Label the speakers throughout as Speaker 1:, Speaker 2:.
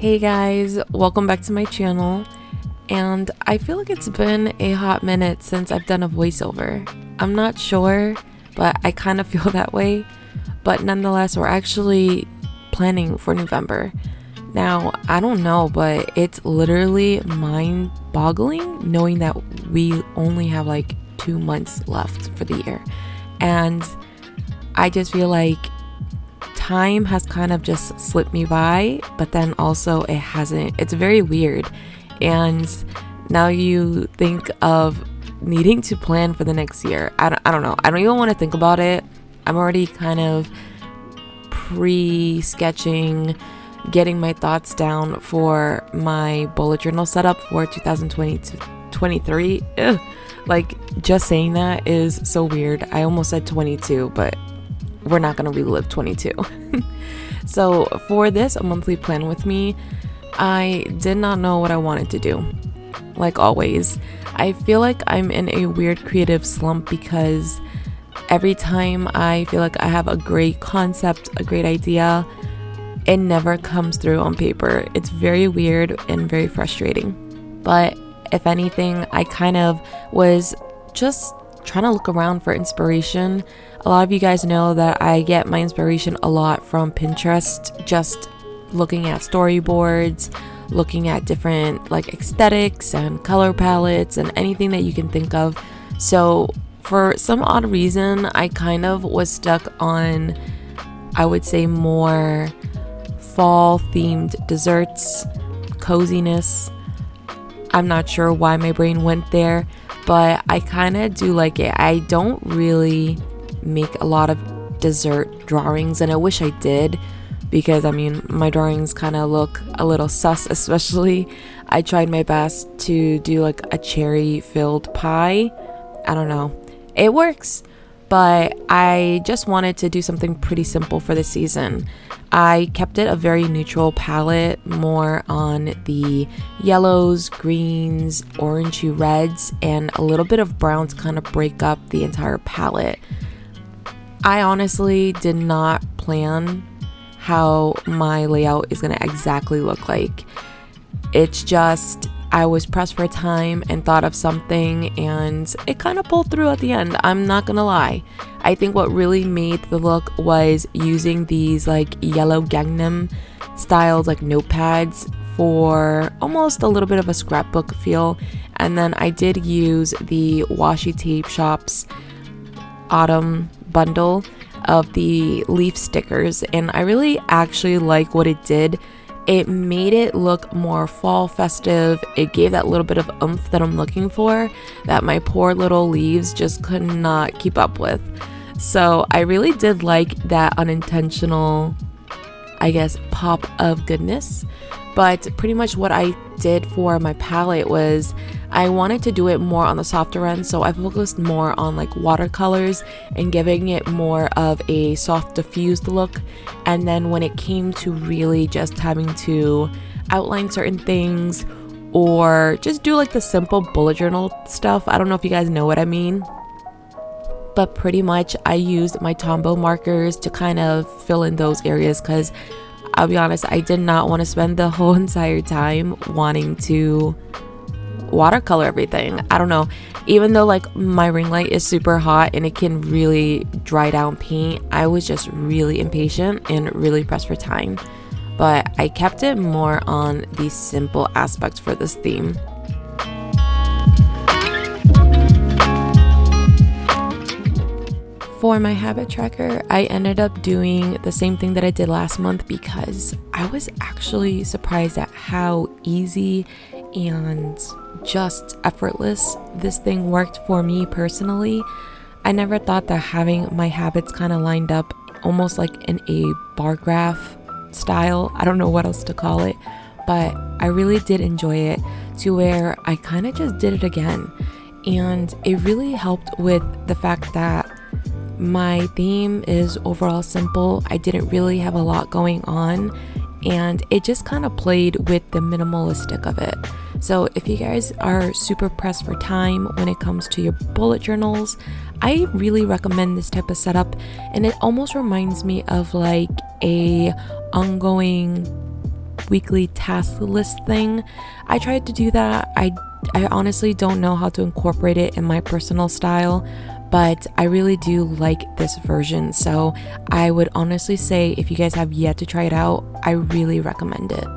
Speaker 1: Hey guys, welcome back to my channel. And I feel like it's been a hot minute since I've done a voiceover. I'm not sure, but I kind of feel that way. But nonetheless, we're actually planning for November. Now, I don't know, but it's literally mind-boggling knowing that we only have like 2 months left for the year. And I just feel like time has kind of just slipped me by, but then also it hasn't. It's very weird. And now you think of needing to plan for the next year. I don't know. I don't even want to think about it. I'm already kind of pre-sketching, getting my thoughts down for my bullet journal setup for 2023. Ugh. Like, just saying that is so weird. I almost said 22, but we're not going to relive 22. So for this monthly plan with me, I did not know what I wanted to do. Like always, I feel like I'm in a weird creative slump because every time I feel like I have a great concept, a great idea, it never comes through on paper. It's very weird and very frustrating. But if anything, I kind of was just trying to look around for inspiration. A lot of you guys know that I get my inspiration a lot from Pinterest, just looking at storyboards, looking at different like aesthetics and color palettes and anything that you can think of. So for some odd reason, I kind of was stuck on, I would say, more fall themed desserts, coziness. I'm not sure why my brain went there, but I kind of do like it. I don't really make a lot of dessert drawings, and I wish I did, because I mean my drawings kind of look a little sus. Especially I tried my best to do like a cherry filled pie. I don't know, it works, but I just wanted to do something pretty simple for the season. I kept it a very neutral palette, more on the yellows, greens, orangey reds, and a little bit of brown to kind of break up the entire palette. I honestly did not plan how my layout is going to exactly look like. It's just I was pressed for time and thought of something, and it kind of pulled through at the end. I'm not gonna lie. I think what really made the look was using these like yellow Gangnam styled like notepads for almost a little bit of a scrapbook feel. And then I did use the WashiTapeShop's autumn bundle of the leaf stickers, and I really actually like what it did. It made it look more fall festive. It gave that little bit of oomph that I'm looking for, that my poor little leaves just could not keep up with. So I really did like that unintentional, I guess, pop of goodness. But pretty much what I did for my palette was I wanted to do it more on the softer end, so I focused more on like watercolors and giving it more of a soft diffused look. And then when it came to really just having to outline certain things or just do like the simple bullet journal stuff, I don't know if you guys know what I mean, but pretty much I used my Tombow markers to kind of fill in those areas, because I'll be honest, I did not want to spend the whole entire time wanting to watercolor everything. I don't know, even though like my ring light is super hot and it can really dry down paint, I was just really impatient and really pressed for time. But I kept it more on the simple aspects for this theme. For my habit tracker, I ended up doing the same thing that I did last month, because I was actually surprised at how easy and just effortless this thing worked for me personally. I never thought that having my habits kind of lined up almost like in a bar graph style, I don't know what else to call it, but I really did enjoy it, to where I kind of just did it again. And it really helped with the fact that my theme is overall simple. I didn't really have a lot going on, and it just kind of played with the minimalistic of it. So if you guys are super pressed for time when it comes to your bullet journals, I really recommend this type of setup. And it almost reminds me of like a ongoing weekly task list thing. I tried to do that. I honestly don't know how to incorporate it in my personal style, but I really do like this version. So I would honestly say if you guys have yet to try it out, I really recommend it.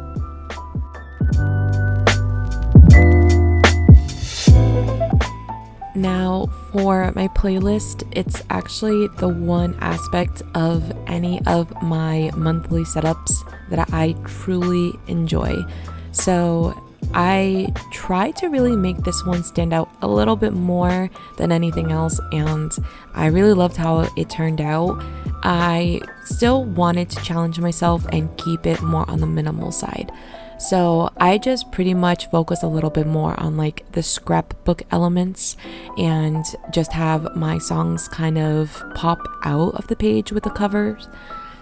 Speaker 1: Now for my playlist, it's actually the one aspect of any of my monthly setups that I truly enjoy. So I try to really make this one stand out a little bit more than anything else, and I really loved how it turned out. I still wanted to challenge myself and keep it more on the minimal side. So I just pretty much focus a little bit more on like the scrapbook elements and just have my songs kind of pop out of the page with the covers.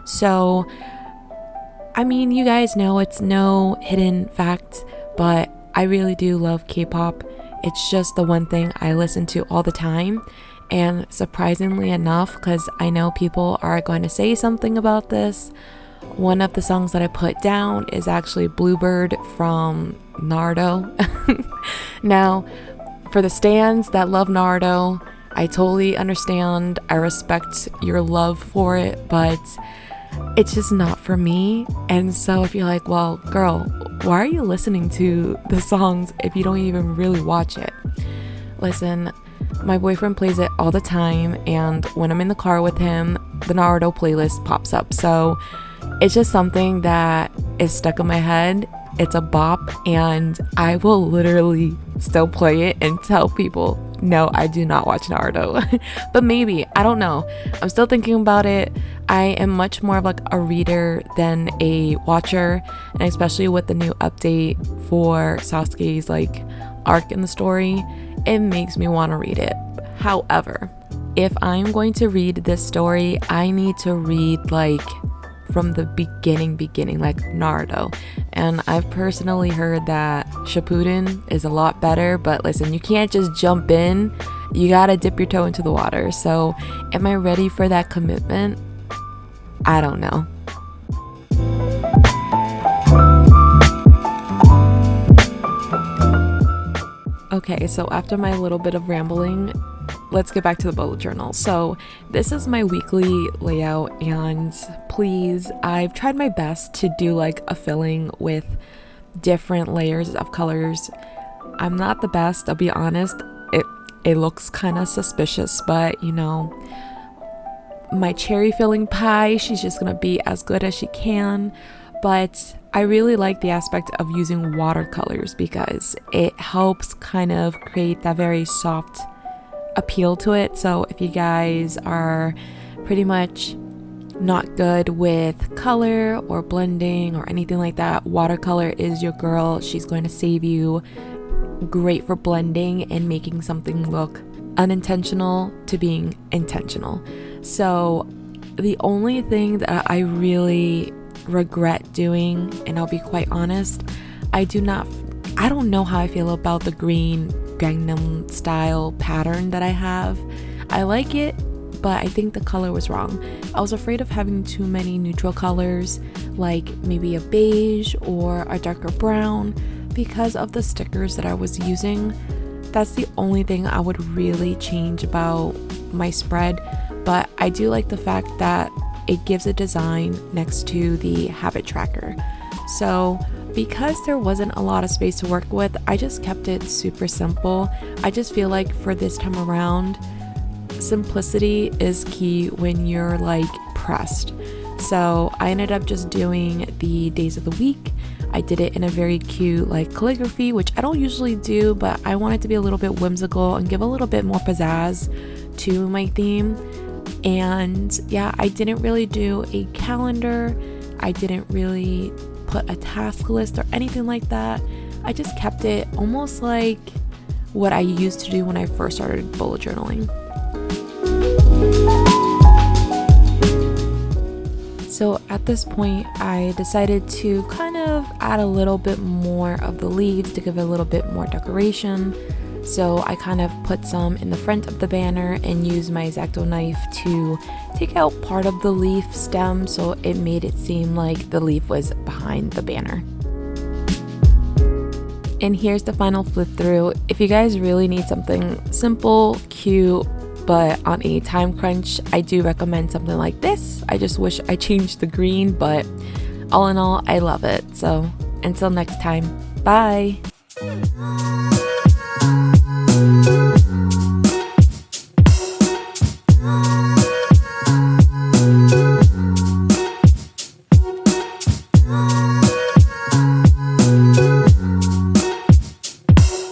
Speaker 1: So, I mean, you guys know it's no hidden fact, but I really do love K-pop. It's just the one thing I listen to all the time. And surprisingly enough, because I know people are going to say something about this, one of the songs that I put down is actually Bluebird from Naruto. Now, for the stans that love Naruto, I totally understand. I respect your love for it, but it's just not for me. And so if you're like, well, girl, why are you listening to the songs if you don't even really watch it? Listen, my boyfriend plays it all the time, and when I'm in the car with him, the Naruto playlist pops up. So it's just something that is stuck in my head. It's a bop, and I will literally still play it and tell people, no, I do not watch Naruto. But maybe, I don't know. I'm still thinking about it. I am much more of like a reader than a watcher, and especially with the new update for Sasuke's like arc in the story, it makes me want to read it. However, if I'm going to read this story, I need to read like from the beginning, like Naruto. And I've personally heard that Shippuden is a lot better, but listen, you can't just jump in. You gotta dip your toe into the water. So am I ready for that commitment? I don't know. Okay, so after my little bit of rambling, let's get back to the bullet journal. So this is my weekly layout, and please, I've tried my best to do like a filling with different layers of colors. I'm not the best, I'll be honest. It looks kind of suspicious, but you know, my cherry filling pie, she's just gonna be as good as she can. But I really like the aspect of using watercolors because it helps kind of create that very soft appeal to it. So if you guys are pretty much not good with color or blending or anything like that, watercolor is your girl. She's going to save you. Great for blending and making something look unintentional to being intentional. So the only thing that I really regret doing, and I'll be quite honest, I don't know how I feel about the green Gangnam style pattern that I have. I like it, but I think the color was wrong. I was afraid of having too many neutral colors, like maybe a beige or a darker brown, because of the stickers that I was using. That's the only thing I would really change about my spread, but I do like the fact that it gives a design next to the habit tracker. So because there wasn't a lot of space to work with, I just kept it super simple. I just feel like for this time around, simplicity is key when you're like pressed. So I ended up just doing the days of the week. I did it in a very cute like calligraphy, which I don't usually do, but I wanted to be a little bit whimsical and give a little bit more pizzazz to my theme. And yeah, I didn't really do a calendar. I didn't really put a task list or anything like that. I just kept it almost like what I used to do when I first started bullet journaling. So at this point, I decided to kind of add a little bit more of the leaves to give it a little bit more decoration. So I kind of put some in the front of the banner and used my X-Acto knife to take out part of the leaf stem, so it made it seem like the leaf was behind the banner. And here's the final flip through. If you guys really need something simple, cute, but on a time crunch, I do recommend something like this. I just wish I changed the green, but all in all, I love it. So until next time, bye.